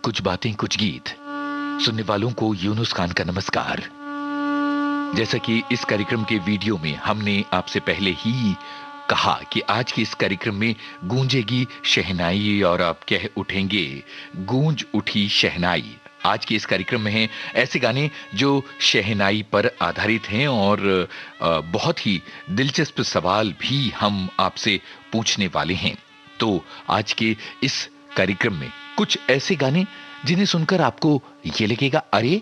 कुछ बातें कुछ गीत सुनने वालों को यूनुस खान का नमस्कार। जैसा कि इस कार्यक्रम के वीडियो में हमने आपसे पहले ही कहा कि आज के इस कार्यक्रम में गूंजेगी शहनाई और आप कह उठेंगे गूंज उठी शहनाई। आज के इस कार्यक्रम में हैं ऐसे गाने जो शहनाई पर आधारित हैं और बहुत ही दिलचस्प सवाल भी हम आपसे पूछने वाले हैं। तो आज के इस कार्यक्रम में कुछ ऐसे गाने जिन्हें सुनकर आपको ये लगेगा अरे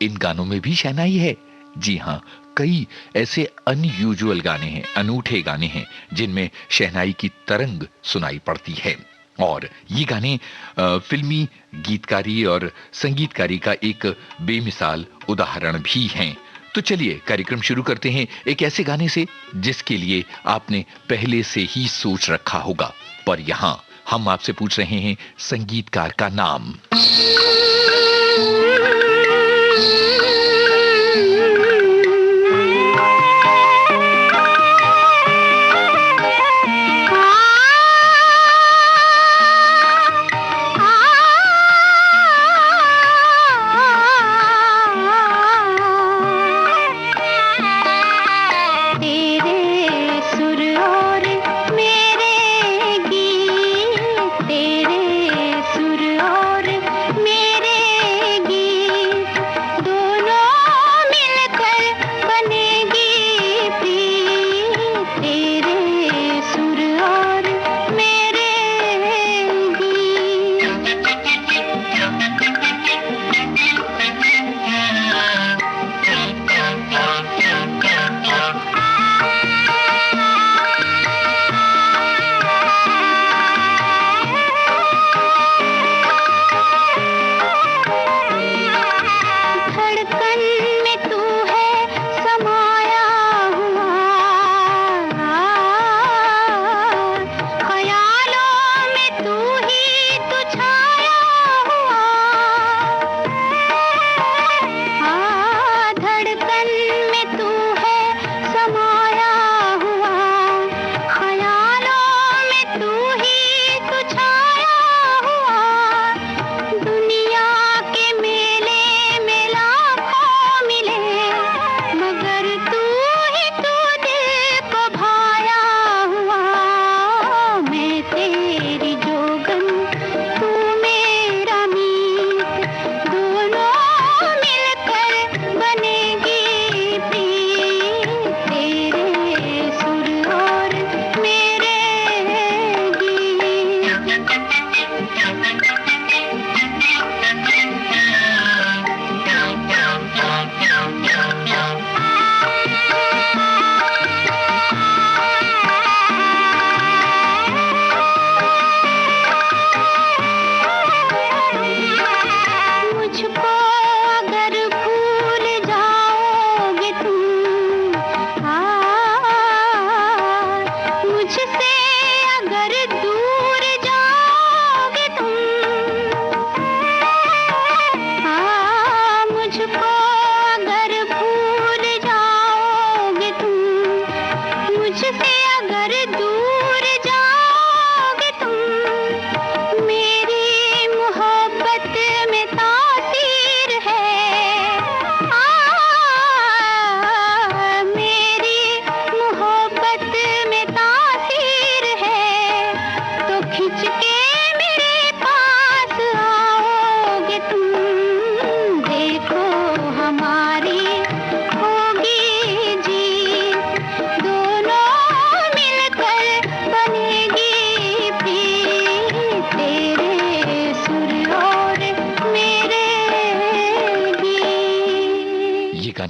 इन गानों में भी शहनाई है। जी हां, कई ऐसे अनयूजुअल गाने हैं, अनूठे गाने हैं जिनमें शहनाई की तरंग सुनाई पड़ती है और ये गाने फिल्मी गीतकारी और संगीतकारी का एक बेमिसाल उदाहरण भी हैं। तो चलिए कार्यक्रम शुरू करते हैं एक ऐसे गाने से जिसके लिए आपने पहले से ही सोच रखा होगा, पर यहां हम आपसे पूछ रहे हैं संगीतकार का नाम।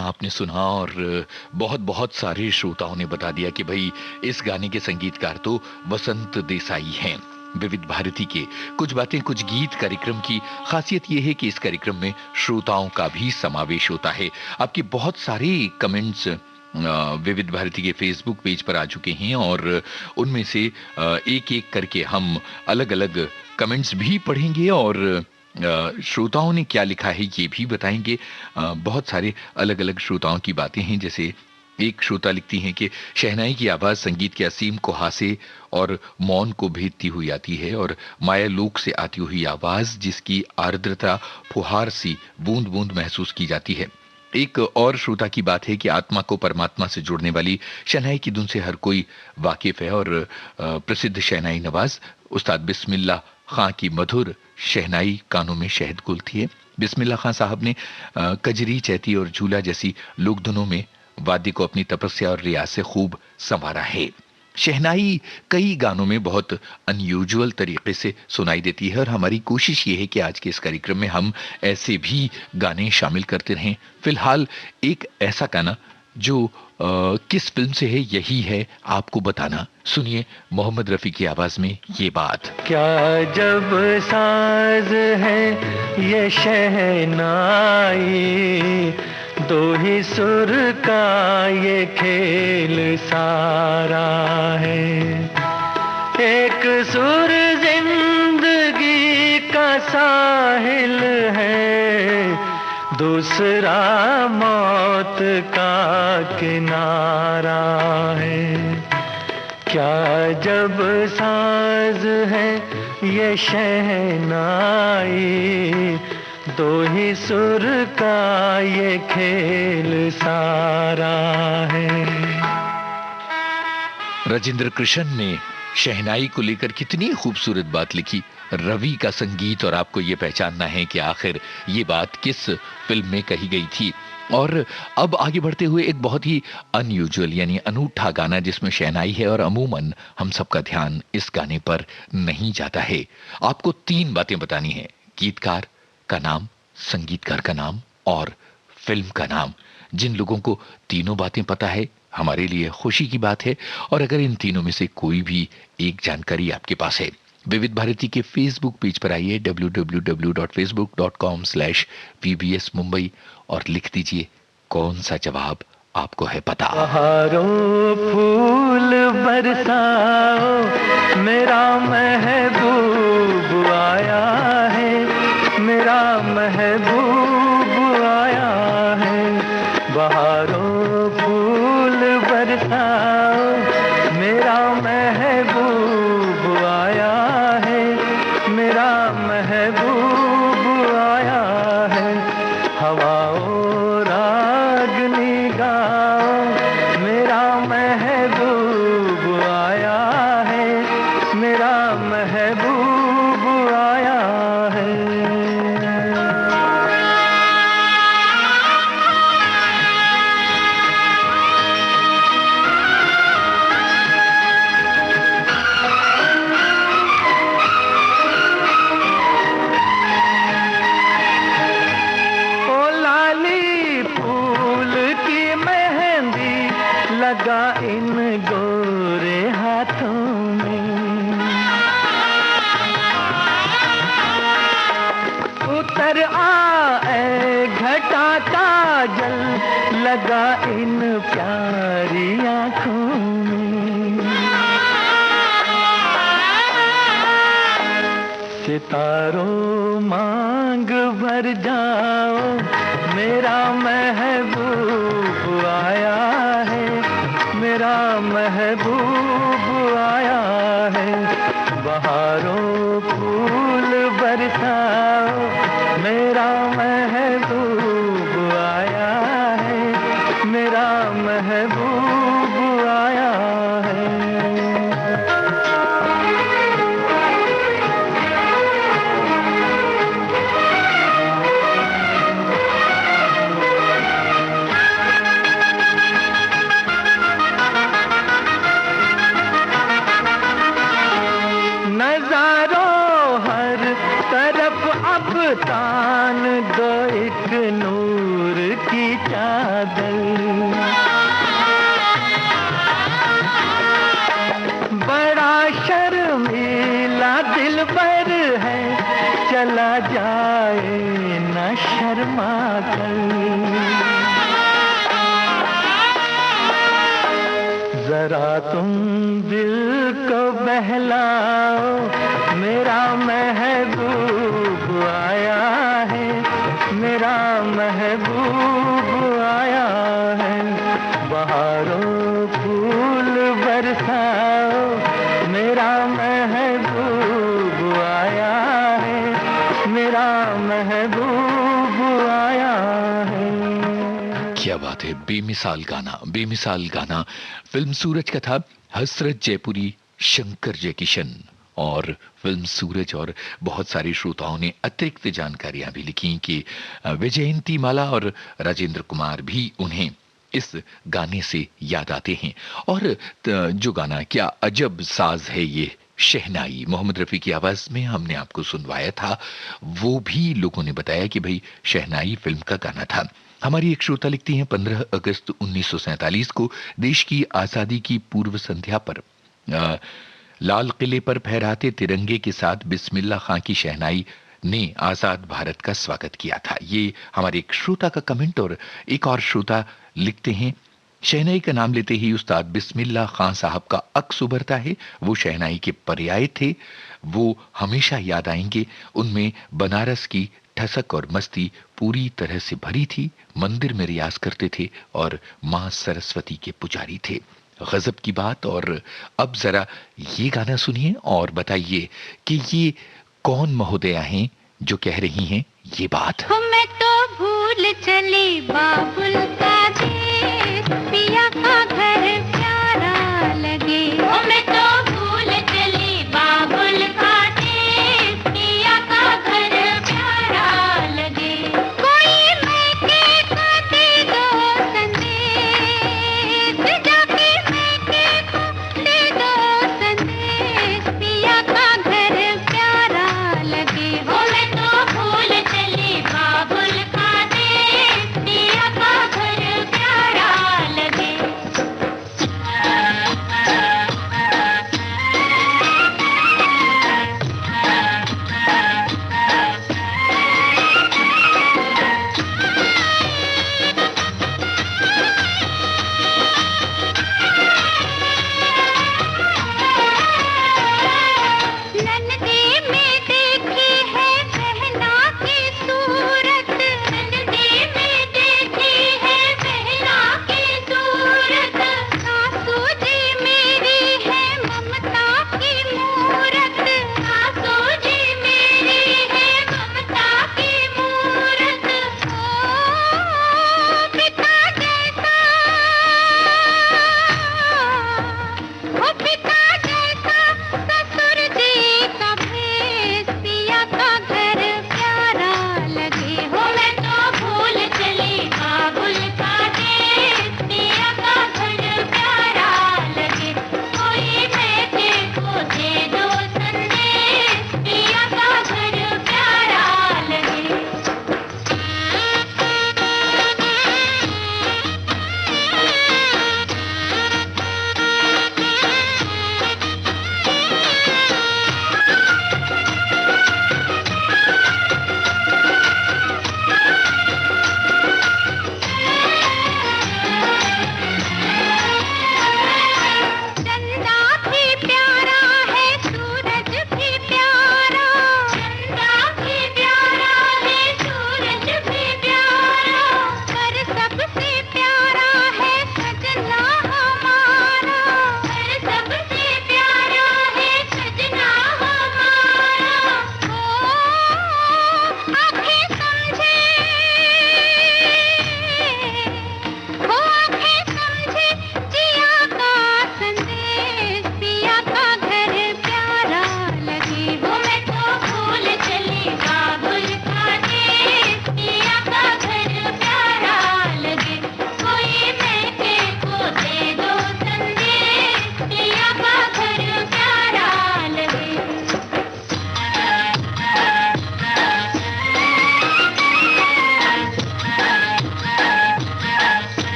आपने सुना और बहुत बहुत सारे श्रोताओं ने बता दिया कि भाई इस गाने के संगीतकार तो वसंत देसाई हैं। विविध भारती के कुछ बातें कुछ गीत कार्यक्रम की खासियत यह है कि इस कार्यक्रम में श्रोताओं का भी समावेश होता है। आपके बहुत सारे कमेंट्स विविध भारती के फेसबुक पेज पर आ चुके हैं और उनमें से एक एक करके हम अलग अलग कमेंट्स भी पढ़ेंगे और श्रोताओं ने क्या लिखा है ये भी बताएंगे। बहुत सारे अलग अलग श्रोताओं की बातें हैं, जैसे एक श्रोता लिखती हैं कि शहनाई की आवाज संगीत के असीम कुहासे और मौन को भेदती हुई आती है, और माया लोक से आती हुई आवाज जिसकी आर्द्रता फुहार सी बूंद बूंद महसूस की जाती है। एक और श्रोता की बात है कि आत्मा को परमात्मा से जोड़ने वाली शहनाई की धुन से हर कोई वाकिफ है, और प्रसिद्ध शहनाई नवाज उस्ताद बिस्मिल्लाह खां की मधुर शहनाई कानों में शहद घुलती है। बिस्मिल्लाह खां साहब ने कजरी, चैती और झूला जैसी लोक धुनों में वाद्य को अपनी तपस्या और रियाज से खूब संवारा है। शहनाई कई गानों में बहुत अनयूजुअल तरीके से सुनाई देती है, और हमारी कोशिश ये है कि आज के इस कार्यक्रम में हम ऐसे भी गाने शामिल करते रहें। फिलहाल एक ऐसा गाना जो किस फिल्म से है यही है आपको बताना। सुनिए मोहम्मद रफी की आवाज में ये बात। क्या जब साज है ये शहनाई, दो ही सुर का ये खेल सारा है। एक सुर जिंदगी का साहिल है, दूसरा मौत का किनारा है। क्या जब साज है ये शहनाई, दो ही सुर का ये खेल सारा है। राजेंद्र कृष्ण ने शहनाई को लेकर कितनी खूबसूरत बात लिखी। रवि का संगीत, और आपको ये पहचानना है कि आखिर ये बात किस फिल्म में कही गई थी। और अब आगे बढ़ते हुए एक बहुत ही अनयूजुअल यानी अनूठा गाना जिसमें शहनाई है, और अमूमन हम सबका ध्यान इस गाने पर नहीं जाता है। आपको 3 बातें बतानी है: गीतकार का नाम, संगीतकार का नाम और फिल्म का नाम। जिन लोगों को तीनों बातें पता है हमारे लिए खुशी की बात है, और अगर इन तीनों में से कोई भी एक जानकारी आपके पास है, विविध भारती के फेसबुक पेज पर आइए www.facebook.com/VBS Mumbai और लिख दीजिए कौन सा जवाब आपको है पता। बहारों फूल बरसाओ, मेरा महबूब आया है, मेरा महबूब आया है। बहारों फूल बरसाओ, मेरा महबूब आया है, मेरा महबूब आया है। हवाओं रागनी गाओ, मेरा महबूब आया है, मेरा महबूब आया है। लगा इन गोरे हाथों में, उतर आए घटा काजल, लगा इन प्यारी आँखों में। सितारों मांग भर जाओ, मेरा महबूब आया है, मेरा महबूब आया है। बहारों फूल बरसाओ, मेरा महबूब आया है, मेरा महबूब आया है। तान दो एक नूर की चादर, बड़ा शर्मीला दिलबर है, चला जाए न शर्मा कर। जरा तुम दिल को बहलाओ, मेरा महबूब आया है, मेरा महबूब आया है। बहार महबूब आया है। क्या बात है, बेमिसाल गाना, बेमिसाल गाना। फिल्म सूरज का था, हसरत जयपुरी, शंकर जयकिशन। और फिल्म सूरज और बहुत सारे श्रोताओं ने अतिरिक्त जानकारियां भी लिखी कि विजयंती माला और राजेंद्र कुमार भी उन्हें इस गाने से याद आते हैं। और जो गाना, क्या अजब साज है ये, शहनाई, मोहम्मद रफी की आवाज में हमने आपको सुनवाया था। वो भी लोगों ने बताया कि भाई शहनाई फिल्म का गाना था। हमारी एक श्रोता लिखती हैं, 15 अगस्त 1947 को देश की आजादी की पूर्व संध्या पर लाल किले पर फहराते तिरंगे के साथ बिस्मिल्लाह खां की शहनाई ने आजाद भारत का स्वागत किया था। ये हमारे एक श्रोता का कमेंट। और एक और श्रोता लिखते हैं, शहनाई का नाम लेते ही उस्ताद बिस्मिल्लाह खां साहब का अक्स उभरता है। वो शहनाई के पर्याय थे, वो हमेशा याद आएंगे। उनमें बनारस की ठसक और मस्ती पूरी तरह से भरी थी। मंदिर में रियाज करते थे और मां सरस्वती के पुजारी थे। गजब की बात। और अब जरा ये गाना सुनिए और बताइए कि ये कौन महोदया हैं जो कह रही हैं ये बात। मैं तो भूल चली बाबुल का देश, पिया का घर प्यारा लगे। मैं तो भूल चली बाबुल का देश, पिया का घर प्यारा लगे। कोई मैके को दे दो संदेश, जाके मैके को दे दो संदेश, पिया का घर प्यारा लगे। मैं तो भूल चली बाबुल का देश, पिया का घर प्यारा लगे।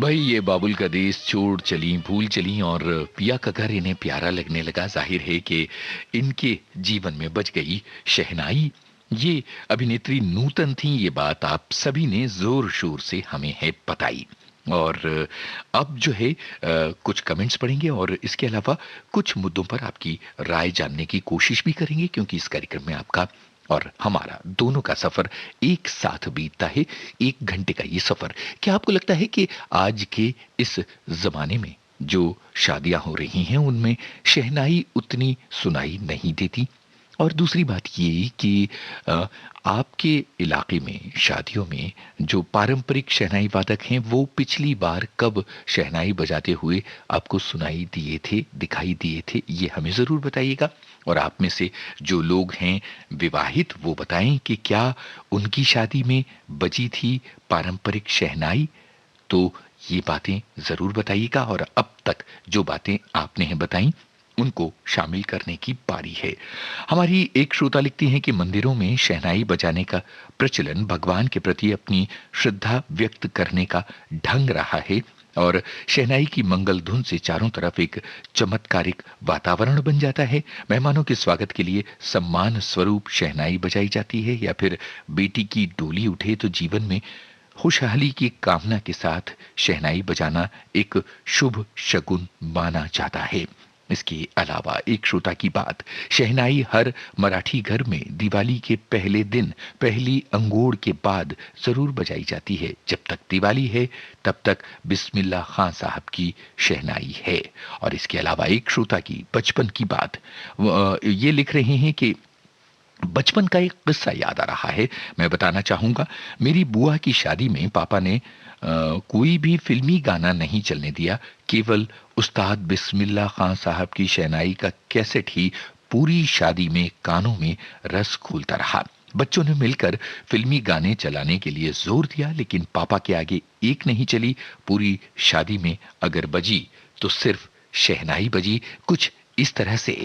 भाई ये बाबुल का देश छोड़ चली भूल चली और पिया का घर इन्हें प्यारा लगने लगा। जाहिर है कि इनके जीवन में बच गई शहनाई। ये अभिनेत्री नूतन थी, ये बात आप सभी ने जोर शोर से हमें है बताई। और अब जो है कुछ कमेंट्स पढ़ेंगे और इसके अलावा कुछ मुद्दों पर आपकी राय जानने की कोशिश भी करेंगे, क्योंकि इस कार्यक्रम में आपका और हमारा दोनों का सफर एक साथ बीतता है। 1 घंटे का ये सफर। क्या आपको लगता है कि आज के इस जमाने में जो शादियां हो रही हैं उनमें शहनाई उतनी सुनाई नहीं देती? और दूसरी बात ये कि आपके इलाके में शादियों में जो पारंपरिक शहनाई वादक हैं वो पिछली बार कब शहनाई बजाते हुए आपको सुनाई दिए थे, दिखाई दिए थे, ये हमें जरूर बताइएगा। और आप में से जो लोग हैं विवाहित वो बताएं कि क्या उनकी शादी में बजी थी पारंपरिक शहनाई। तो ये बातें जरूर बताइएगा। और अब तक जो बातें आपने बताई उनको शामिल करने की बारी है। हमारी एक श्रोता लिखती हैं कि मंदिरों में शहनाई बजाने का प्रचलन भगवान के प्रति अपनी श्रद्धा व्यक्त करने का ढंग रहा है और शहनाई की मंगल धुन से चारों तरफ एक चमत्कारिक वातावरण बन जाता है। मेहमानों के स्वागत के लिए सम्मान स्वरूप शहनाई बजाई जाती है या फिर बेटी की डोली उठे तो जीवन में खुशहाली की कामना के साथ शहनाई बजाना एक शुभ शगुन माना जाता है। इसके अलावा एक श्रोता की बात, शहनाई हर मराठी घर में दिवाली के पहले दिन पहली अंगोड़ के बाद जरूर बजाई जाती है। जब तक दिवाली है तब तक बिस्मिल्लाह खां साहब की शहनाई है। और इसके अलावा एक श्रोता की बचपन की बात, ये लिख रहे हैं कि बचपन का एक किस्सा याद आ रहा है, मैं बताना चाहूंगा। मेरी बुआ की शादी में पापा ने कोई भी फिल्मी गाना नहीं चलने दिया, केवल उस्ताद बिस्मिल्लाह खां साहब की शहनाई का कैसेट ही पूरी शादी में कानों में रस घोलता रहा। बच्चों ने मिलकर फिल्मी गाने चलाने के लिए जोर दिया, लेकिन पापा के आगे एक नहीं चली। पूरी शादी में अगर बजी तो सिर्फ शहनाई बजी, कुछ इस तरह से।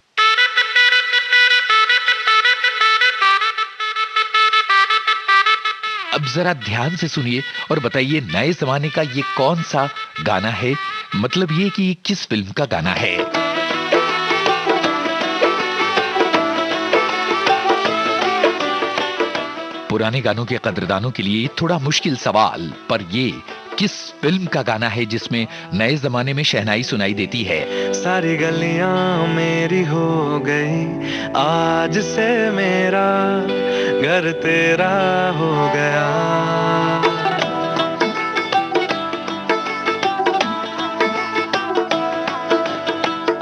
अब जरा ध्यान से सुनिए और बताइए नए जमाने का ये कौन सा गाना है, मतलब ये कि किस फिल्म का गाना है। पुराने गानों के कदरदानों के लिए थोड़ा मुश्किल सवाल, पर ये किस फिल्म का गाना है जिसमें नए जमाने में शहनाई सुनाई देती है? सारी गलियां मेरी हो गई, आज से मेरा घर तेरा हो गया।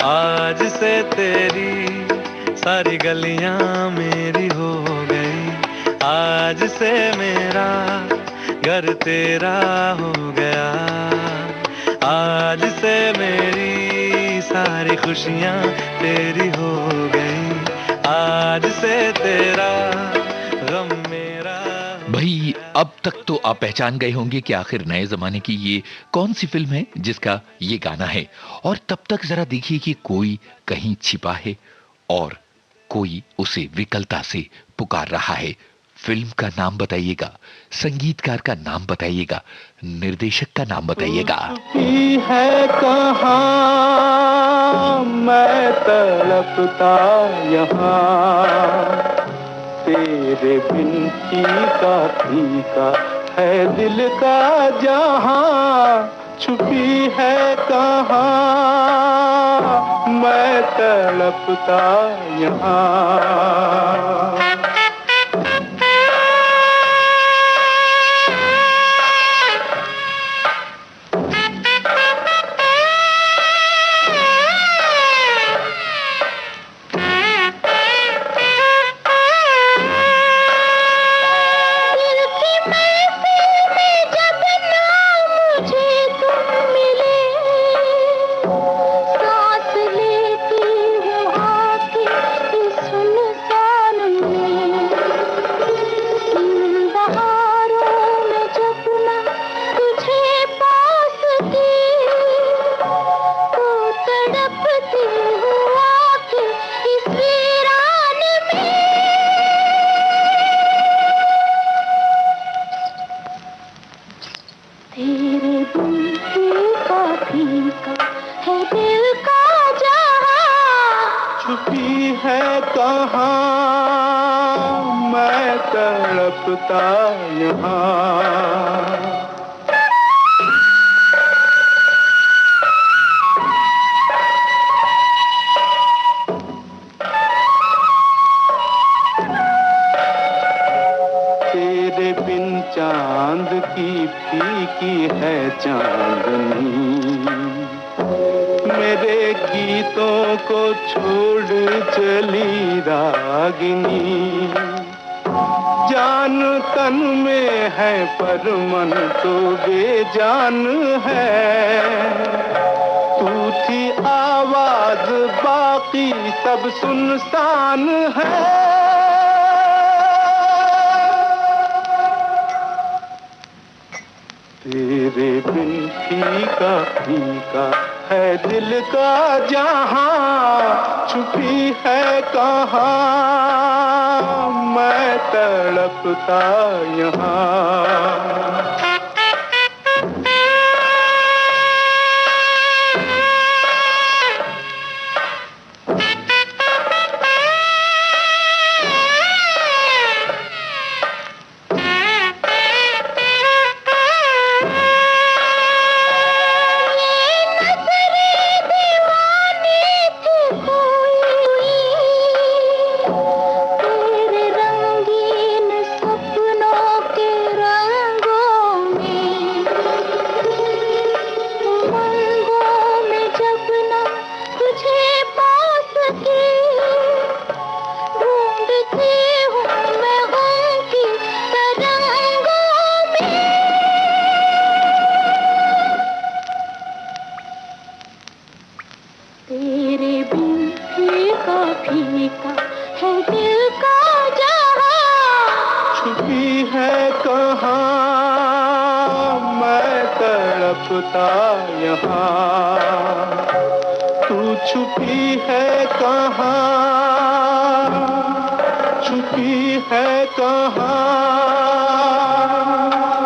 आज से तेरी सारी गलियां मेरी हो गई, आज से मेरा घर तेरा हो गया। आज से मेरी सारी खुशियां तेरी हो गई, आज से तेरा गम मेरा। भाई अब तक तो आप पहचान गए होंगे कि आखिर नए जमाने की ये कौन सी फिल्म है जिसका ये गाना है। और तब तक जरा देखिए कि कोई कहीं छिपा है और कोई उसे विकलता से पुकार रहा है। फिल्म का नाम बताइएगा, संगीतकार का नाम बताइएगा, निर्देशक का नाम बताइएगा। है कहाँ मैं तड़पता यहाँ, तेरे बिन फीका है दिल का जहाँ। छुपी है कहाँ मैं तड़पता यहाँ। है कहाँ, मैं तड़पता यहाँ। तेरे बिन चांद की फीकी है चांदनी, मेरे गीतों को छोड़ चली रागिनी। जान तन में है पर मन तो बेजान है, तू थी आवाज बाकी सब सुनसान है। तेरे बिन फीका फीका है दिल का जहां, छुपी है कहाँ, मैं तड़पता यहाँ। यहाँ तू छुपी है कहाँ, छुपी है कहाँ,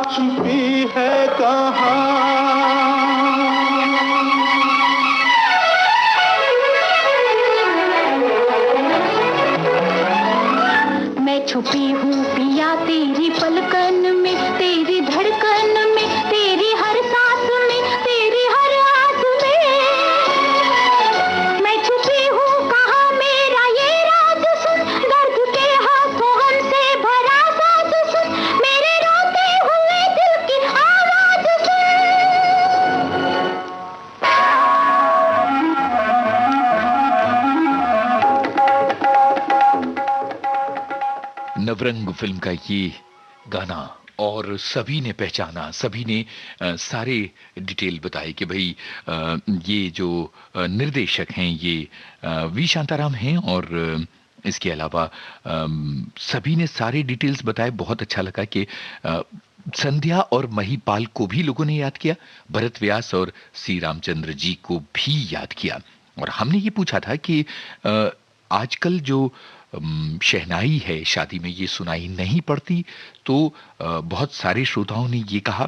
छुपी है कहाँ। मैं छुपी हूँ पिया तेरी पलकन में, तेरी धड़कन में, तेरी हर सांस में, तेरी हर आस में। मैं छुपी हूँ कहाँ मेरा ये राज सुन, दर्द के हाथों हमसे भरा सांस सुन, मेरे रोते हुए दिल की आवाज सुन। नवरंग फिल्म का ये गाना और सभी ने पहचाना, सभी ने सारे डिटेल बताए कि भाई ये जो निर्देशक हैं ये वी शांताराम हैं और इसके अलावा सभी ने सारे डिटेल्स बताए। बहुत अच्छा लगा कि संध्या और महिपाल को भी लोगों ने याद किया, भरत व्यास और सी रामचंद्र जी को भी याद किया। और हमने ये पूछा था कि आजकल जो शहनाई है शादी में ये सुनाई नहीं पड़ती, तो बहुत सारे श्रोताओं ने ये कहा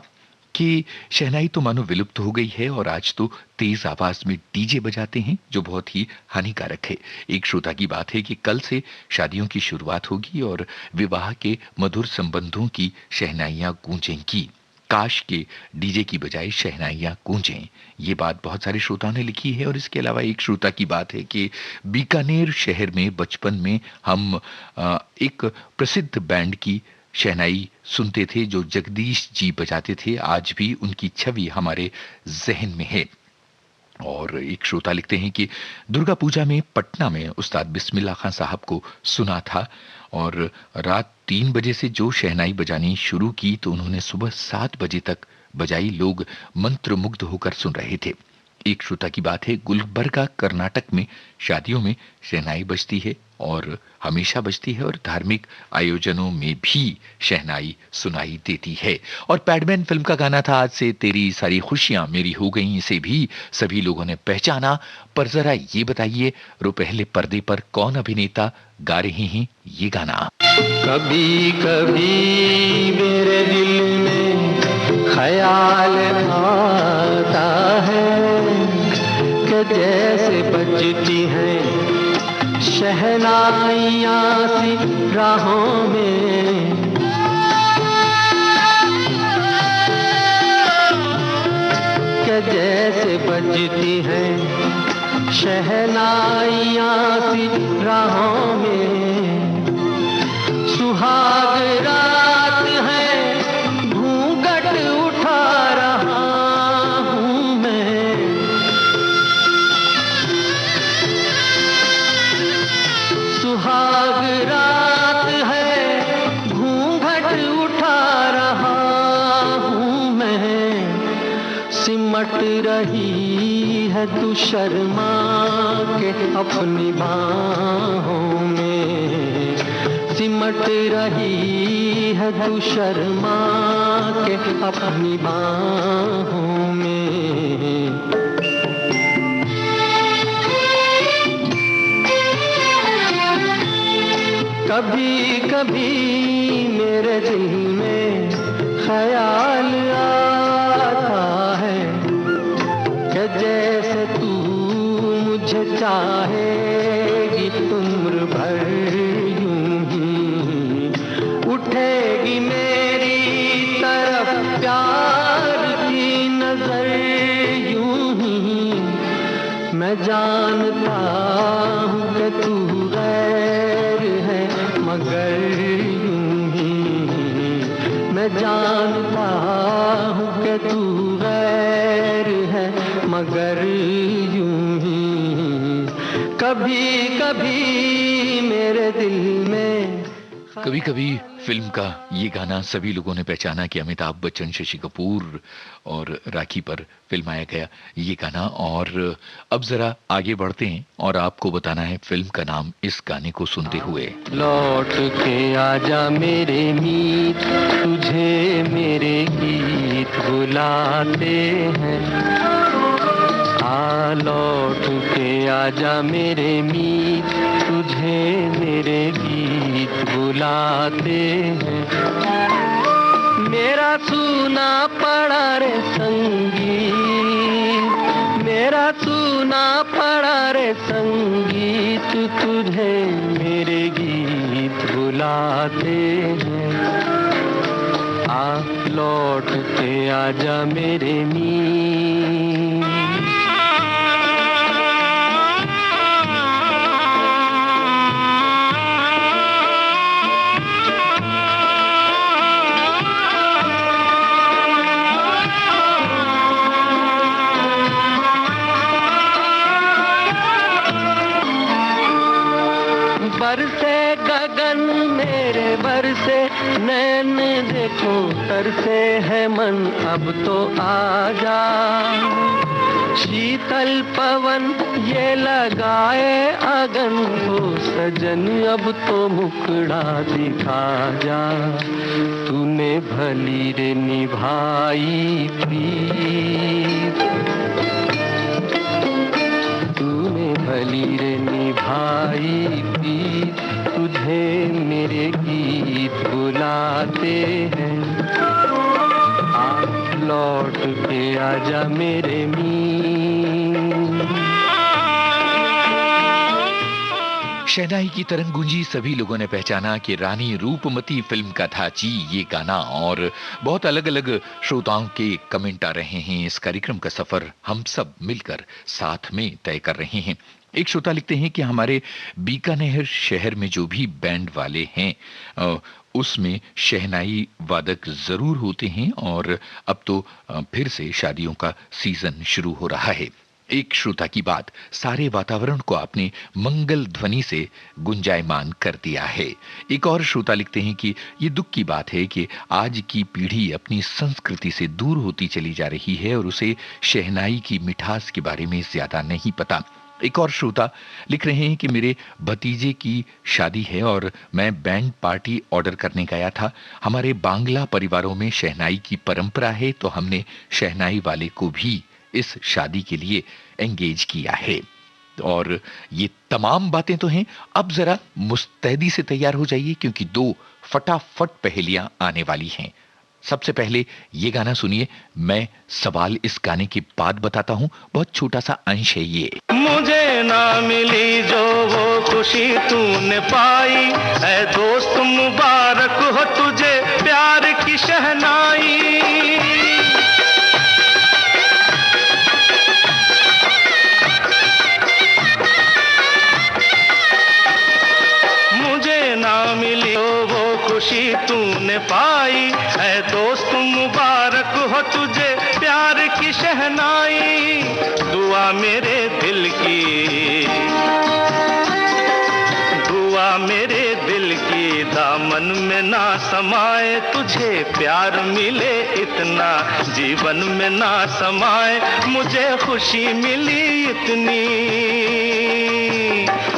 कि शहनाई तो मानो विलुप्त हो गई है और आज तो तेज आवाज में डीजे बजाते हैं, जो बहुत ही हानिकारक है। एक श्रोता की बात है कि कल से शादियों की शुरुआत होगी और विवाह के मधुर संबंधों की शहनाइयां गूंजेंगी, काश के डीजे की बजाय शहनाइयां गूंजें। ये बात बहुत सारे श्रोताओं ने लिखी है। और इसके अलावा एक श्रोता की बात है कि बीकानेर शहर में बचपन में हम एक प्रसिद्ध बैंड की शहनाई सुनते थे जो जगदीश जी बजाते थे, आज भी उनकी छवि हमारे जहन में है। और एक श्रोता लिखते हैं कि दुर्गा पूजा में पटना में उस्ताद बिस्मिल्लाह खान साहब को सुना था और रात 3 बजे से जो शहनाई बजानी शुरू की तो उन्होंने सुबह 7 बजे तक बजाई, लोग मंत्रमुग्ध होकर सुन रहे थे। एक श्रोता की बात है गुलबर्गा कर्नाटक में शादियों में शहनाई बजती है और हमेशा बजती है और धार्मिक आयोजनों में भी शहनाई सुनाई देती है। और पैडमैन फिल्म का गाना था आज से तेरी सारी खुशियां मेरी हो गई, इसे भी सभी लोगों ने पहचाना। पर जरा ये बताइए रुपहले पर्दे पर कौन अभिनेता गा रहे हैं ये गाना। कभी कभी मेरे दिल में ख्याल आता है कि जैसे बजती हैं शहनाइयाँ सी राहों में, क्या जैसे बजती हैं शहनाइयाँ सी राहों में। सुहाग रात है घूंघट उठा रहा हूँ मैं, सुहाग रात है घूंघट उठा रहा हूँ मैं। सिमट रही है तू शर्मा के अपनी बाहों में, सिमट रही है तू शर्मा के अपनी बाहों में। कभी कभी मेरे दिल में ख्याल आता है कि जैसे तू मुझे चाहेगी उम्र भर यूं ही, उठेगी मेरी तरफ प्यार की नजर यूं ही। मैं जानता हूँ कि तू गैर है मगर यूं ही, मैं जानता हूँ कि तू गैर है मगर यूं ही। कभी कभी मेरे दिल में, कभी कभी फिल्म का ये गाना सभी लोगों ने पहचाना कि अमिताभ बच्चन, शशि कपूर और राखी पर फिल्माया गया ये गाना। और अब जरा आगे बढ़ते हैं और आपको बताना है फिल्म का नाम इस गाने को सुनते हुए। लौट के आजा मेरे मीत, तुझे मेरे गीत बुलाते हैं। आ लौट के आजा मेरे मीत, तुझे मेरे गीत बुलाते हैं। मेरा सूना पड़ा रे संगीत, मेरा सूना पड़ा रे संगीत, तुझे मेरे गीत बुलाते हैं। आ लौट के आजा मेरे मीत। बरसे गगन मेरे बरसे नैन, देखो तरसे है मन अब तो आजा। शीतल पवन ये लगाए अगन को, सजन अब तो मुखड़ा दिखा जा। तूने भली रे निभाई प्रीत, तूने भली रे निभाई प्रीत, तुझे मेरे गीत बुलाते हैं। आ लौट के आजा मेरे मीत। शहनाई की तरंग गूंजी, सभी लोगों ने पहचाना कि रानी रूपमती फिल्म का था जी ये गाना। और बहुत अलग अलग श्रोताओं के कमेंट आ रहे हैं। इस कार्यक्रम का सफर हम सब मिलकर साथ में तय कर रहे हैं। एक श्रोता लिखते हैं कि हमारे बीकानेर शहर में जो भी बैंड वाले हैं उसमें शहनाई वादक जरूर होते हैं और अब तो फिर से शादियों का सीजन शुरू हो रहा है। एक श्रोता की बात सारे वातावरण को आपने मंगल ध्वनि से गुंजायमान कर दिया है। एक और श्रोता लिखते हैं कि ये दुख की बात है कि आज की पीढ़ी अपनी संस्कृति से दूर होती चली जा रही है और उसे शहनाई की मिठास के बारे में ज्यादा नहीं पता। एक और श्रोता लिख रहे हैं कि मेरे भतीजे की शादी है और मैं बैंड पार्टी ऑर्डर करने गया था। हमारे बांग्ला परिवारों में शहनाई की परंपरा है तो हमने शहनाई वाले को भी इस शादी के लिए एंगेज किया है। और ये तमाम बातें तो हैं, अब जरा मुस्तैदी से तैयार हो जाइए क्योंकि दो फटाफट पहेलियां आने वाली हैं। सबसे पहले ये गाना सुनिए, मैं सवाल इस गाने के बाद बताता हूं, बहुत छोटा सा अंश है ये। मुझे ना मिली जो वो खुशी तूने पाई, ऐ दोस्त मुबारक हो तुझे प्यार की शहनाई। मुझे ना मिली वो खुशी तूने पाई, ऐ दोस्त मुबारक हो तुझे प्यार की शहनाई। दुआ मेरे दिल की, दुआ मेरे दिल की दामन में ना समाए, तुझे प्यार मिले इतना जीवन में ना समाए। मुझे खुशी मिली इतनी,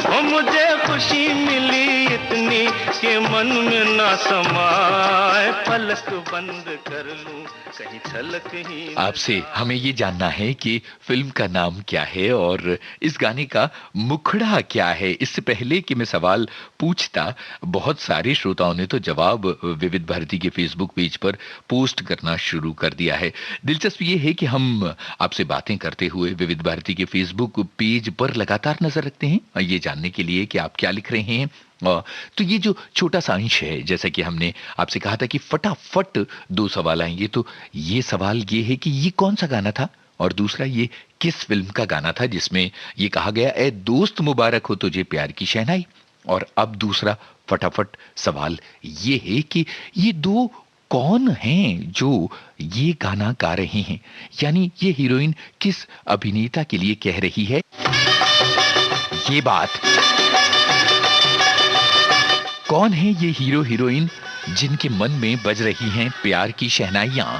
ओ मुझे खुशी मिली इतनी कि मन में ना समाए। पलक बंद कर लूं कहीं छलक ही। आपसे हमें ये जानना है कि फिल्म का नाम क्या है और इस गाने का मुखड़ा क्या है। इससे पहले कि मैं सवाल पूछता, बहुत सारे श्रोताओं ने तो जवाब विविध भारती के फेसबुक पेज पर पोस्ट करना शुरू कर दिया है। दिलचस्प ये है कि हम आपसे बातें करते हुए विविध भारती के फेसबुक पेज पर लगातार नजर रखते हैं ये जानने के लिए कि आप क्या लिख रहे हैं। तो ये जो छोटा सा अंश है, जैसा कि हमने आपसे कहा था कि फटाफट 2 सवाल आएंगे, तो ये सवाल ये है कि ये कौन सा गाना था और दूसरा ये किस फिल्म का गाना था जिसमें ये कहा गया ऐ दोस्त मुबारक हो तुझे प्यार की शहनाई। और अब दूसरा फटाफट सवाल ये है कि ये 2 कौन हैं जो ये गाना गा रहे हैं, यानी ये हीरोइन किस अभिनेता के लिए कह रही है ये बात। कौन है ये हीरो हीरोइन जिनके मन में बज रही हैं प्यार की शहनाइयां।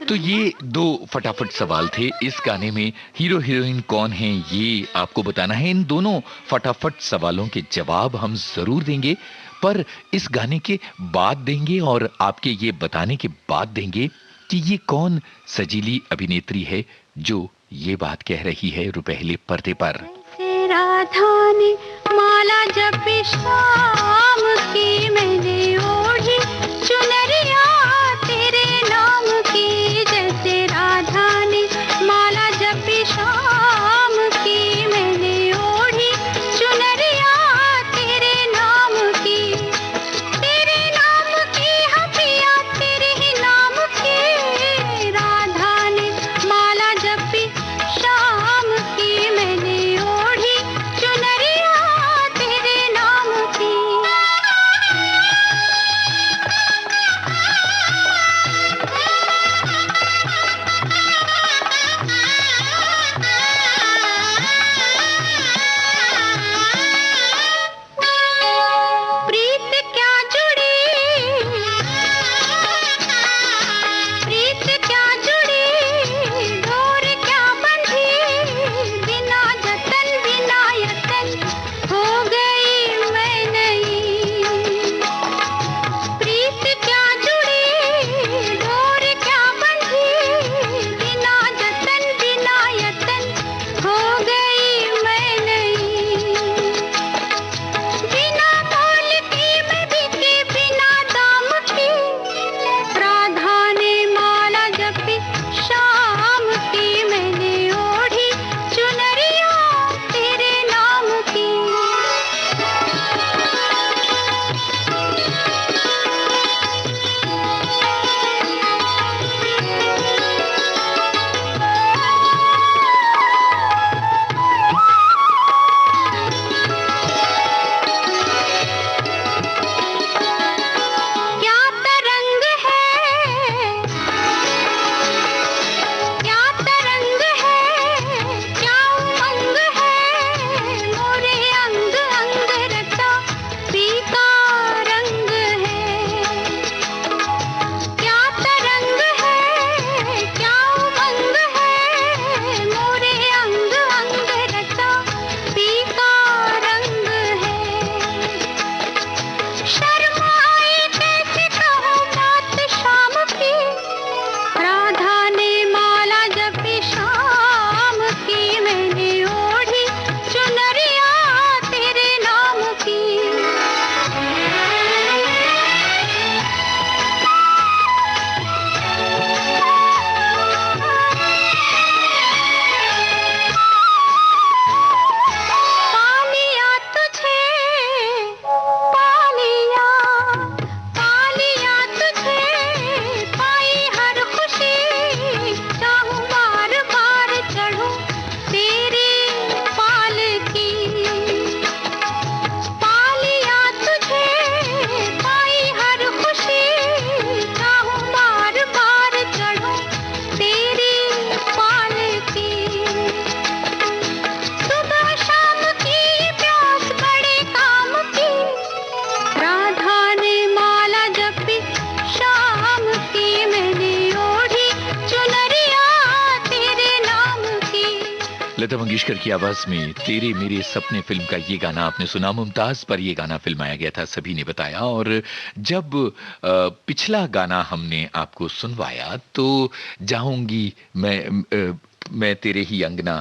तो ये 2 फटाफट सवाल थे। इस गाने में हीरो हीरोइन कौन हैं ये आपको बताना है। इन दोनों फटाफट सवालों के जवाब हम जरूर देंगे, पर इस गाने के बाद देंगे और आपके ये बताने के बाद देंगे कि ये कौन सजीली अभिनेत्री है जो ये बात कह रही है रुपहले पर्दे पर। राधा ने माला जपी शाम की, मैंने ओढ़ी चुनरिया तेरे नाम की। जैसे राधा ने माला जपी शाम की, मैंने ओढ़ी चुनरिया तेरे नाम की। तेरे नाम की हफिया तेरे ही नाम की। राधा ने माला जपी शाम की, मैंने ओढ़ी चुनरिया तेरे नाम की। लता मंगेशकर की आवाज में तेरे मेरे सपने फिल्म का ये गाना आपने सुना। मुमताज पर ये गाना फिल्माया गया था, सभी ने बताया। और जब पिछला गाना हमने आपको सुनवाया तो जाऊंगी मैं तेरे ही अंगना,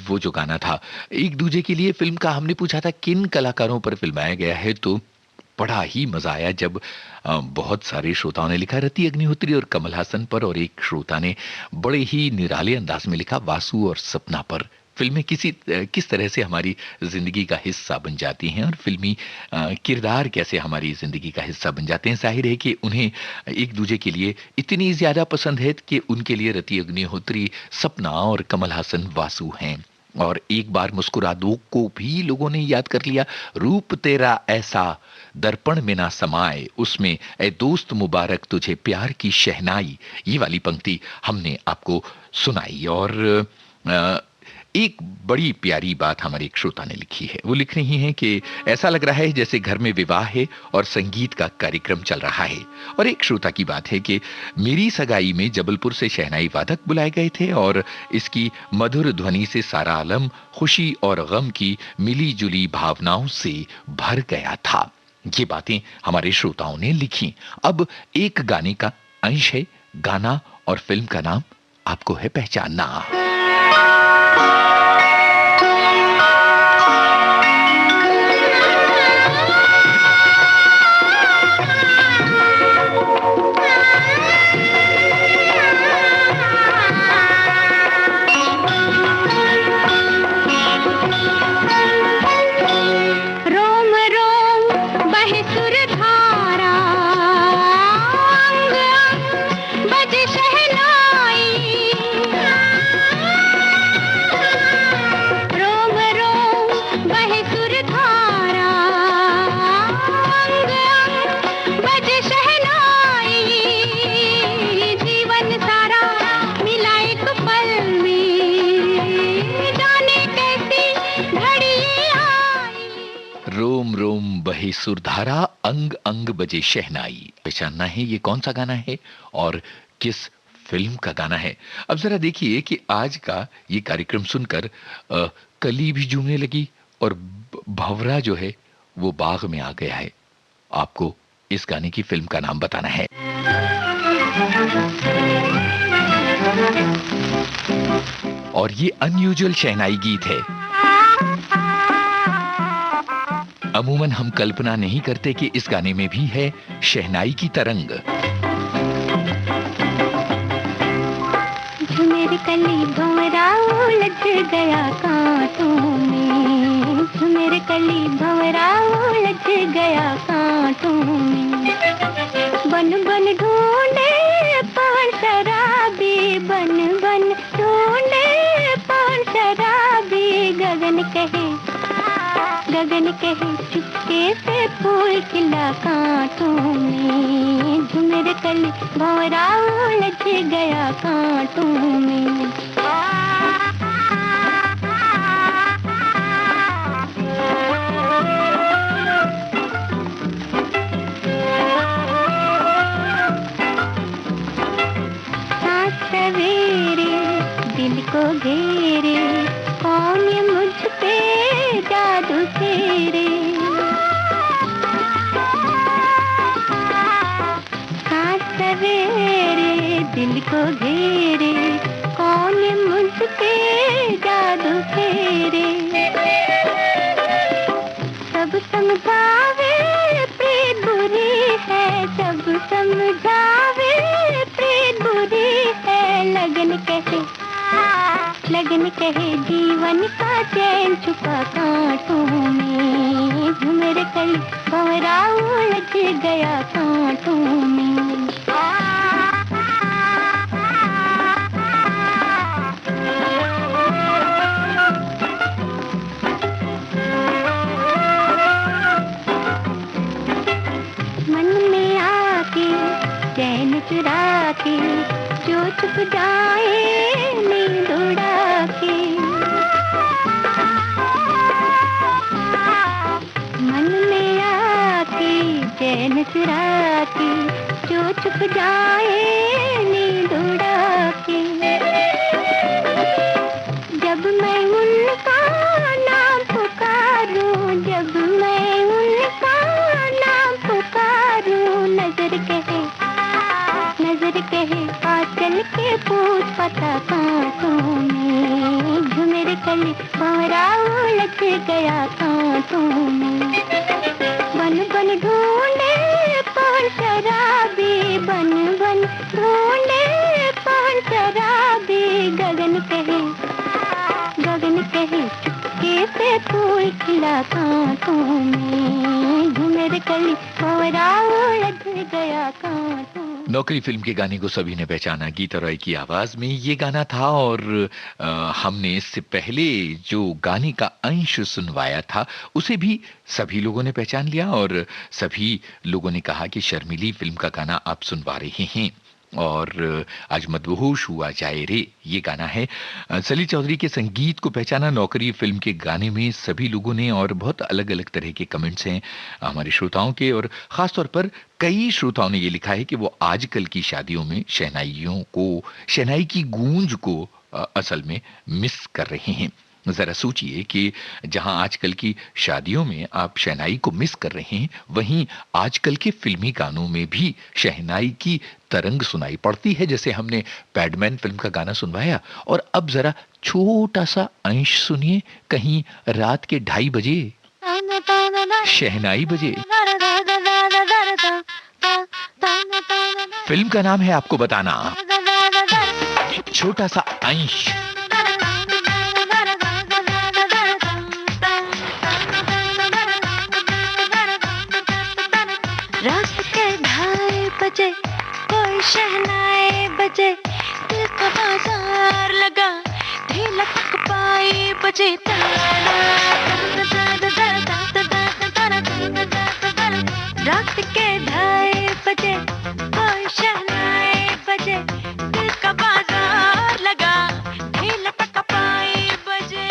वो जो गाना था एक दूजे के लिए फिल्म का, हमने पूछा था किन कलाकारों पर फिल्माया गया है, तो बड़ा ही मजा आया जब बहुत सारे श्रोताओं ने लिखा रति अग्निहोत्री और कमल हासन पर, और एक श्रोता ने बड़े ही निराले अंदाज में लिखा वासु और सपना पर। फिल्में किस तरह से हमारी जिंदगी का हिस्सा बन जाती हैं और फिल्मी किरदार कैसे हमारी जिंदगी का हिस्सा बन जाते हैं। जाहिर है कि उन्हें एक दूजे के लिए इतनी ज्यादा पसंद है कि उनके लिए रति अग्निहोत्री सपना और कमल हासन वासु हैं। और एक बार मुस्कुरा दो को भी लोगों ने याद कर लिया। रूप तेरा ऐसा दर्पण में ना समाए, उसमें ए दोस्त मुबारक तुझे प्यार की शहनाई, ये वाली पंक्ति हमने आपको सुनाई। और एक बड़ी प्यारी बात हमारे एक श्रोता ने लिखी है। वो लिख रही हैं कि ऐसा लग रहा है जैसे घर में विवाह है और संगीत का कार्यक्रम चल रहा है। और एक श्रोता की बात है कि मेरी सगाई में जबलपुर से शहनाई वादक बुलाए गए थे और इसकी मधुर ध्वनि से सारा आलम खुशी और गम की मिली जुली भावनाओं से भर गया था। ये बातें हमारे श्रोताओं ने लिखी। अब एक गाने का अंश है, गाना और फिल्म का नाम आपको है पहचानना। सुरधारा अंग अंग बजे शहनाई, पहचानना है ये कौन सा गाना है और किस फिल्म का गाना है। अब जरा देखिए कि आज का ये कार्यक्रम सुनकर कली भी झूमने लगी और भंवरा जो है वो बाग में आ गया है। आपको इस गाने की फिल्म का नाम बताना है। और ये अनयूजुअल शहनाई गीत है। अमूमन हम कल्पना नहीं करते कि इस गाने में भी है शहनाई की तरंग। झुमेर कली भंवरा उलझ गया कांटों में, झुमेर कली भंवरा उलझ गया कांटों में, बन बन ढूंढे पवन शराबी, बन बन ढूंढे पवन शराबी, गगन कहे चुपके से फूल खिला कांटों में, झुमेर कली भंवरा उलझ गया कांटों में। सांस सवेरे दिल को घेरे, कौन ये मुझ पे जादू फेरे, सांस सवेरे दिल को घेरे, कौन ये मुझ पे जादू फेरे, सब समझावे प्रीत बुरी है, सब समझावे प्रीत बुरी है, लगन कहे जीवन का चैन छुपा कांटों में, झुमेर कली भंवरा उलझ गया कांटों में। मन में आके चैन चुरा के, जो छुप जाए नींद उड़ा के, मन में आके चैन चुरा के, जो छुप जाए नींद उड़ा के, जब मैं कली भंवरा उलझ गया कांटों में। बन बन ढूंढे पवन शराबी, बन बन ढूंढे पवन शराबी, गगन कहे चुपके से फूल खिला कांटों में, घुमेर कली भंवरा उलझ गया कांटों। नौकरी फिल्म के गाने को सभी ने पहचाना, गीता रॉय की आवाज में ये गाना था। और हमने इससे पहले जो गाने का अंश सुनवाया था उसे भी सभी लोगों ने पहचान लिया और सभी लोगों ने कहा कि शर्मिली फिल्म का गाना आप सुनवा रहे हैं। और आज मदहोश हुआ जाए रे ये गाना है। सली चौधरी के संगीत को पहचाना नौकरी फिल्म के गाने में सभी लोगों ने, और बहुत अलग अलग तरह के कमेंट्स हैं हमारे श्रोताओं के। और खास तौर पर कई श्रोताओं ने ये लिखा है कि वो आजकल की शादियों में शहनाई की गूंज को असल में मिस कर रहे हैं। जरा सोचिए कि जहां आजकल की शादियों में आप शहनाई को मिस कर रहे हैं, वहीं आजकल के फिल्मी गानों में भी शहनाई की तरंग सुनाई पड़ती है। जैसे हमने पैडमैन फिल्म का गाना सुनवाया, और अब जरा छोटा सा अंश सुनिए, कहीं रात के 2:30 बजे शहनाई बजे। फिल्म का नाम है आपको बताना, छोटा सा अंश। रात के 2:30 बजे कोई शहनाई बजे, दिल का बाजार लगा ढीला तक पाई बजे। रात के 2:30 बजे कोई शहनाई बजे, दिल का बाजार लगा ढीला तक पाई बजे।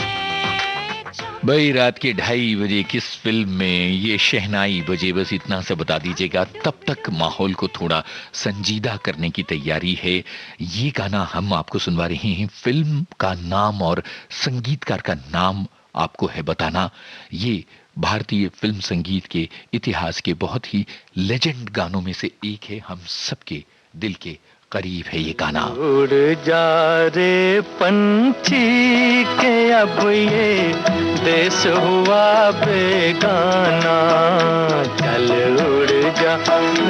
भाई रात के 2:30 बजे किस फिल्म में ये शहनाई बजे, बस इतना सा बता दीजिएगा। तब तक माहौल को थोड़ा संजीदा करने की तैयारी है। ये गाना हम आपको सुनवा रहे हैं, फिल्म का नाम और संगीतकार का नाम आपको है बताना। ये भारतीय फिल्म संगीत के इतिहास के बहुत ही लेजेंड गानों में से एक है, हम सबके दिल के करीब है ये गाना। उड़ जा रे पंछी के अब ये देश हुआ बेगाना, चल उड़ जा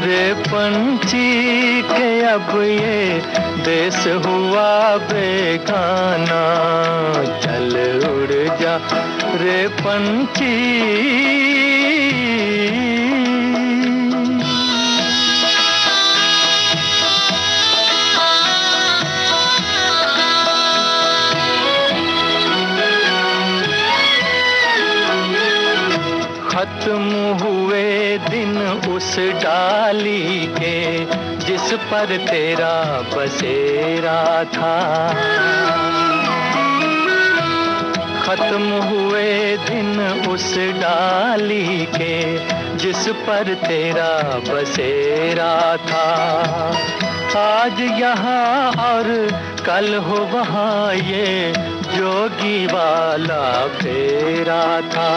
रे पंछी के अब ये देश हुआ बेगाना, चल उड़ जा रे पंछी। खत्म हुए दिन उस डाली के जिस पर तेरा बसेरा था, खत्म हुए दिन उस डाली के जिस पर तेरा बसेरा था। आज यहाँ और कल हो वहाँ ये जोगी वाला फेरा था।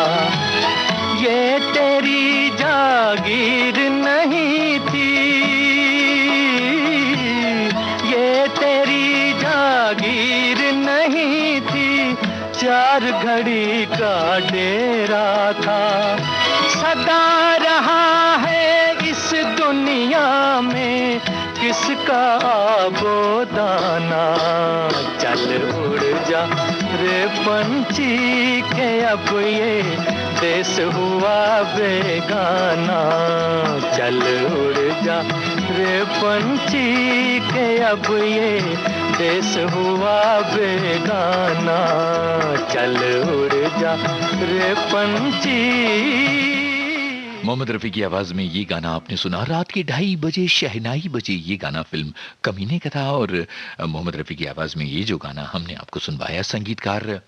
ये तेरी जागीर नहीं थी, ये तेरी जागीर नहीं थी, 4 घड़ी का डेरा था। सदा रहा है इस दुनिया में किसका आबोदाना, चल उड़ जा रे पंछी के अब ये देश हुआ बेगाना, चल उड़ जा रे पंछी के अब ये देश हुआ बेगाना, चल उड़ जा रे पंछी। मोहम्मद रफी की आवाज में ये गाना आपने सुना, रात के 2:30 बजे शहनाई बजे। ये गाना फिल्म कमीने का था और मोहम्मद रफी की आवाज में ये जो गाना हमने आपको सुनवाया, संगीतकार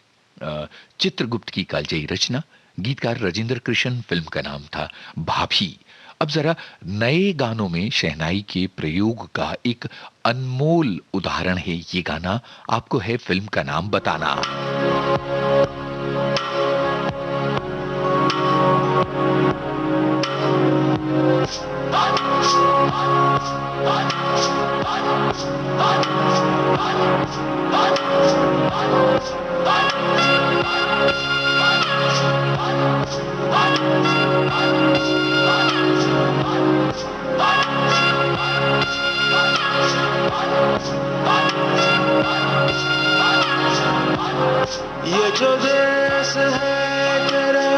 चित्रगुप्त की कालजयी रचना, गीतकार राजेंद्र कृष्ण, फिल्म का नाम था भाभी। अब जरा नए गानों में शहनाई के प्रयोग का एक अनमोल उदाहरण है ये गाना, आपको है फिल्म का नाम बताना। ये जो देश है तेरा,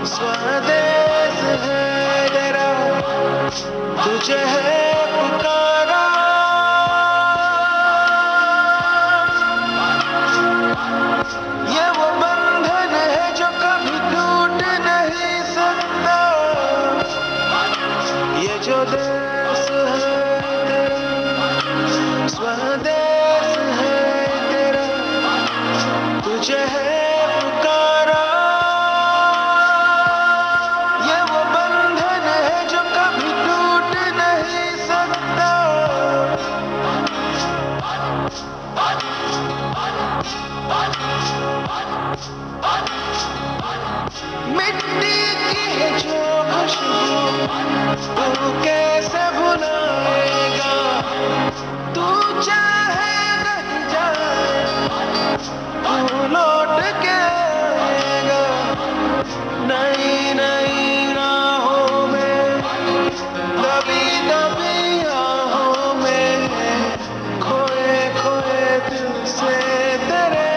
स्वदेश है तेरा, तुझे है पुकारा। ये वो बंधन है जो कभी टूट नहीं सकता। ये जो देश है तेरा, स्वदेश है तेरा, तुझे है पुकारा। ये वो बंधन है जो कभी टूट नहीं सकता। मिट्टी की है जो खुशबू, तू कैसे भुलाएगा। तू चाहे नहीं जाए, तू लौट के आएगा। नई नई राहों में, दबी दबी राहों में, खोए खोए दिल से तेरे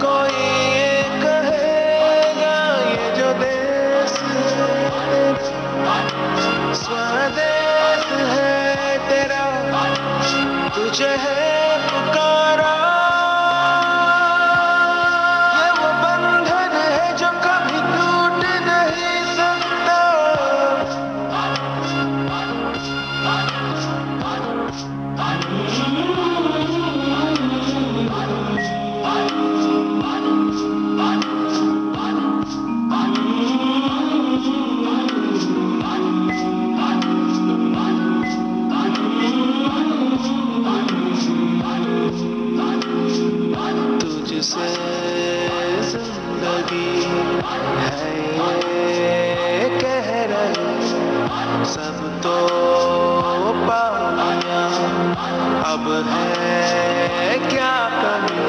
कोई ये कहेगा। ये जो देश है तेरा, स्वदेश है तेरा, तुझे है पुकारा। ये वो बंधन है जो कभी टूट नहीं सकता। तुझसे जिंदगी है ये कह रहे सब तो पानिया। अब है क्या कमी,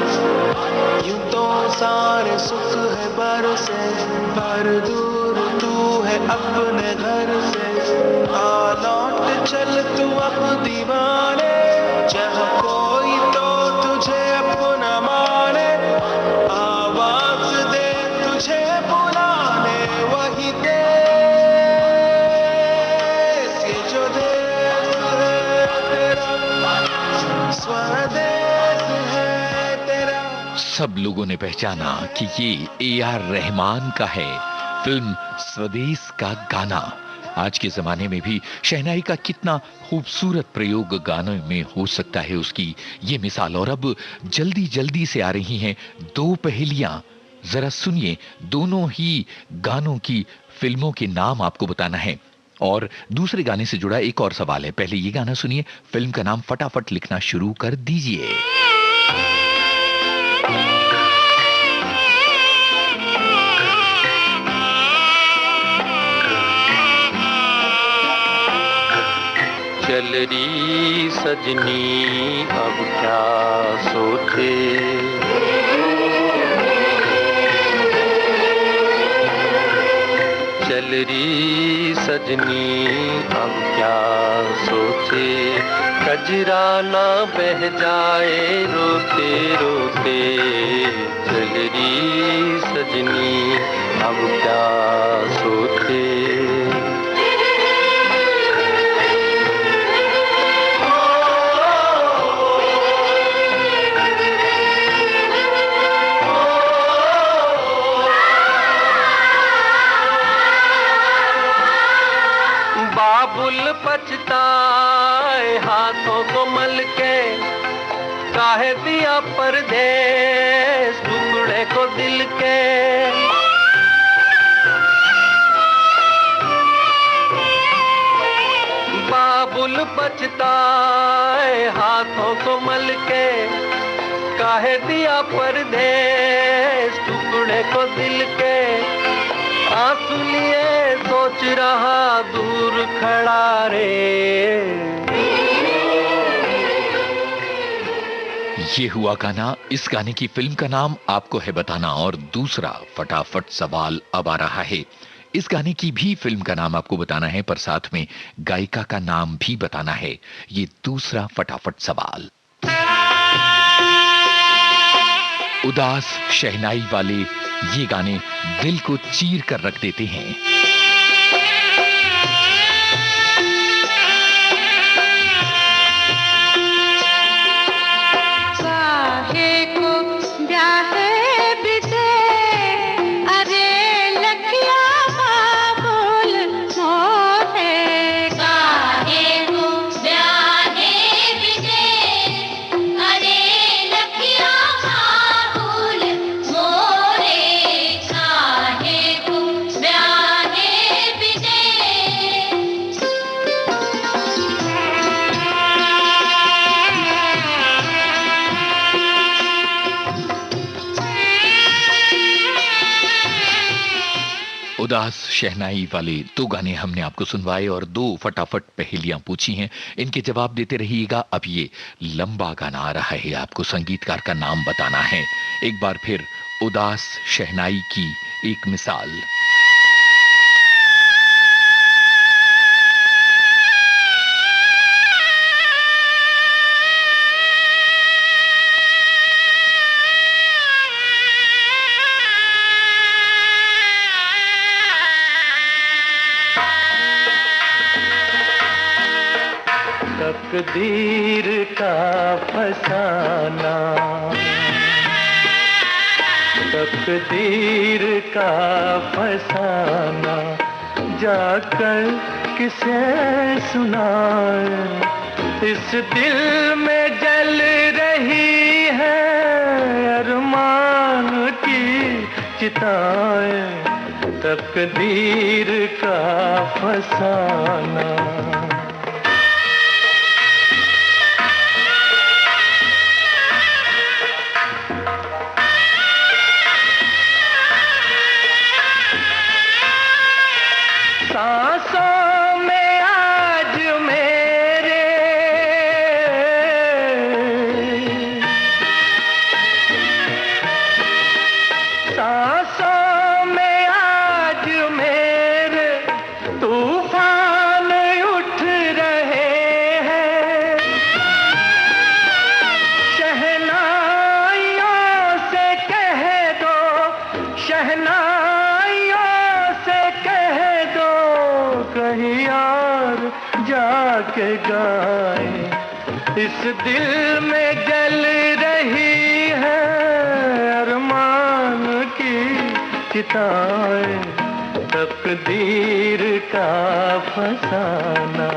यूं तो सारे सुख है बरसे, पर दूर तू है अपने घर से। आ लौट चल तू अब दीवाने, जहाँ कोई तो तुझे अपना माने। आवाज दे तुझे बुलाने वही देश। ये जो देश है तेरा, स्वदेश है तेरा। सब लोगों ने पहचाना कि ये A.R. रहमान का है, फिल्म स्वदेश का गाना। आज के जमाने में भी शहनाई का कितना खूबसूरत प्रयोग गानों में हो सकता है, उसकी ये मिसाल। और अब जल्दी जल्दी से आ रही हैं दो पहेलियां। जरा सुनिए, दोनों ही गानों की फिल्मों के नाम आपको बताना है और दूसरे गाने से जुड़ा एक और सवाल है। पहले ये गाना सुनिए, फिल्म का नाम फटाफट लिखना शुरू कर दीजिए। चल रही सजनी अब क्या सोचे, चल रही सजनी अब क्या सोचे। कजरा ना बह जाए रोते रोते, चल रही सजनी अब क्या सोचे। बाबुल पछताए हाथों को मल के, काहे दिया परदेस टुकड़े को दिल के। बाबुल पछताए हाथों को मल के, काहे दिया परदेस टुकड़े को दिल के। आंसू लिए सोच रहा दूर खड़ा रे। ये हुआ गाना। इस गाने की फिल्म का नाम आपको है बताना। और दूसरा फटाफट सवाल अब आ रहा है। इस गाने की भी फिल्म का नाम आपको बताना है, पर साथ में गायिका का नाम भी बताना है। ये दूसरा फटाफट सवाल। उदास शहनाई वाले ये गाने दिल को चीर कर रख देते हैं। उदास शहनाई वाले दो गाने हमने आपको सुनवाए और दो फटाफट पहेलियां पूछी हैं। इनके जवाब देते रहिएगा। अब ये लंबा गाना आ रहा है, आपको संगीतकार का नाम बताना है। एक बार फिर उदास शहनाई की एक मिसाल। तकदीर का फसाना, तकदीर का फसाना, जाकर किसे सुनाए। इस दिल में जल रही है अरमान की चिताएं, तकदीर का फसाना। सांसों में आज मेरे, सांसों में आज मेरे तूफान उठ रहे हैं। शहनाइयों से कह दो, शहनाइयों से कह दो, कहीं और जाके गाए। इस दिल में जल रही है अरमान की चिताएं, तकदीर का फसाना।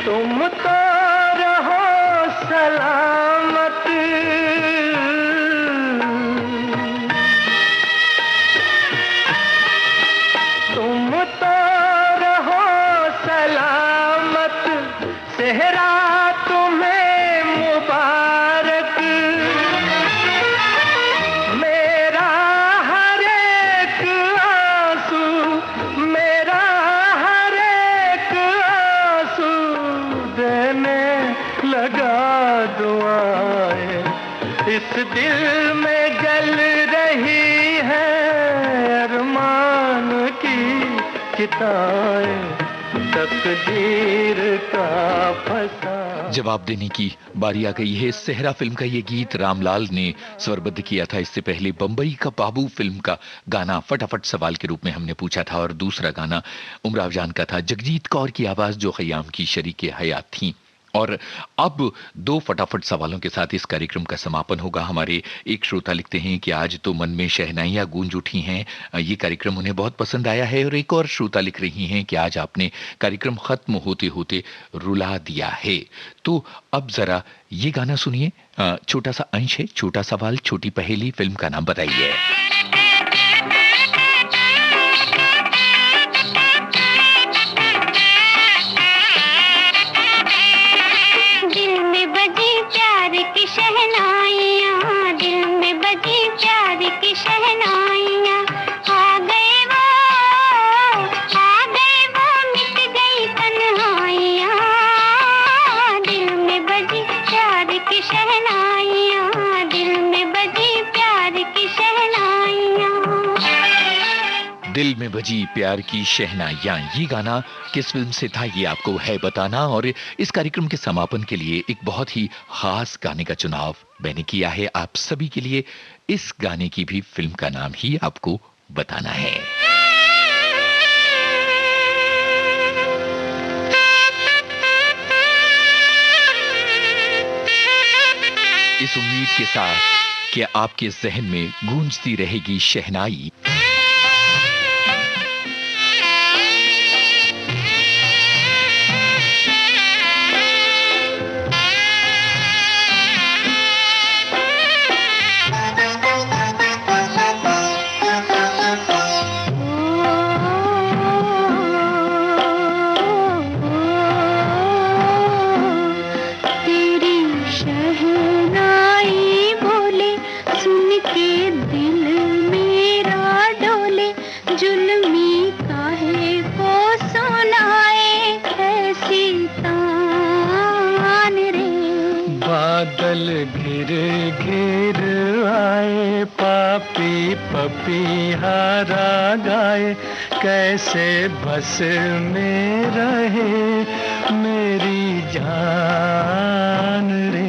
तुम तो रहो सलामत, तुम तो रहो सलामत, सेहरा तुम्हें मुबारक। मेरा हर एक आंसू, मेरा हर एक आंसू देने लगा दुआएं। इस दिल में जल रही है अरमान की चिताएं, तकदीर का फसाना। जवाब देने की बारी आ गई है। सेहरा फिल्म का ये गीत रामलाल ने स्वरबद्ध किया था। इससे पहले बंबई का बाबू फिल्म का गाना फटाफट सवाल के रूप में हमने पूछा था और दूसरा गाना उमराव जान का था। जगजीत कौर की आवाज जो खयाम की शरीके हयात थी। और अब दो फटाफट सवालों के साथ इस कार्यक्रम का समापन होगा। हमारे एक श्रोता लिखते हैं कि आज तो मन में शहनाइयां गूंज उठी हैं, ये कार्यक्रम उन्हें बहुत पसंद आया है। और एक और श्रोता लिख रही हैं कि आज आपने कार्यक्रम खत्म होते होते रुला दिया है। तो अब जरा ये गाना सुनिए। छोटा सा अंश है, छोटा सवाल छोटी पहेली, फिल्म का नाम बताइए। आ गए वो मिट गई तन्हाइयाँ। दिल में बजी प्यार की शहनाइयां, ये गाना किस फिल्म से था ये आपको है बताना। और इस कार्यक्रम के समापन के लिए एक बहुत ही खास गाने का चुनाव मैंने किया है आप सभी के लिए। इस गाने की भी फिल्म का नाम ही आपको बताना है। इस उम्मीद के साथ कि आपके जहन में गूंजती रहेगी शहनाई, बादल घिर घिर आए, पापी पपीहारा गाए, कैसे बस में रहे मेरी जान रे।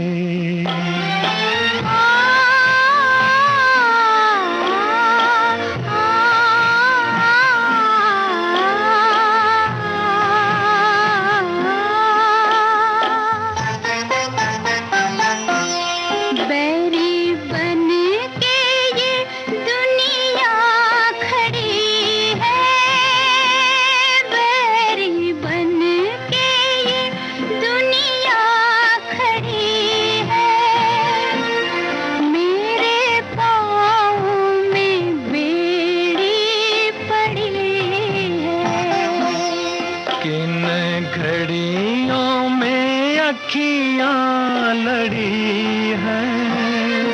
घड़ियों में अखियां लड़ी हैं,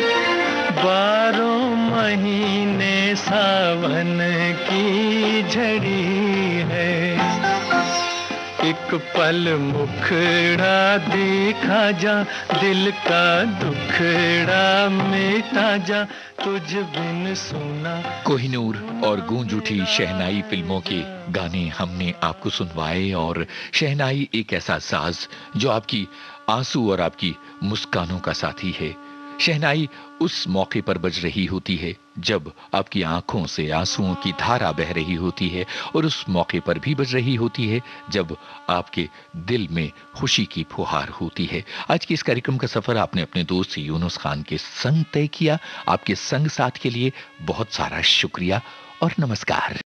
12 महीने सावन की झड़ी है। एक पल मुखड़ा देखा जा, दिल का दुखड़ा मिटा जा, तुझ बिन सुना। कोहिनूर और गूंज उठी शहनाई फिल्मों के गाने हमने आपको सुनवाए। और शहनाई एक ऐसा साज जो आपकी आंसू और आपकी मुस्कानों का साथी है। शहनाई उस मौके पर बज रही होती है जब आपकी आंखों से आंसुओं की धारा बह रही होती है, और उस मौके पर भी बज रही होती है जब आपके दिल में खुशी की फुहार होती है। आज के इस कार्यक्रम का सफर आपने अपने दोस्त यूनुस खान के संग तय किया। आपके संग साथ के लिए बहुत सारा शुक्रिया और नमस्कार।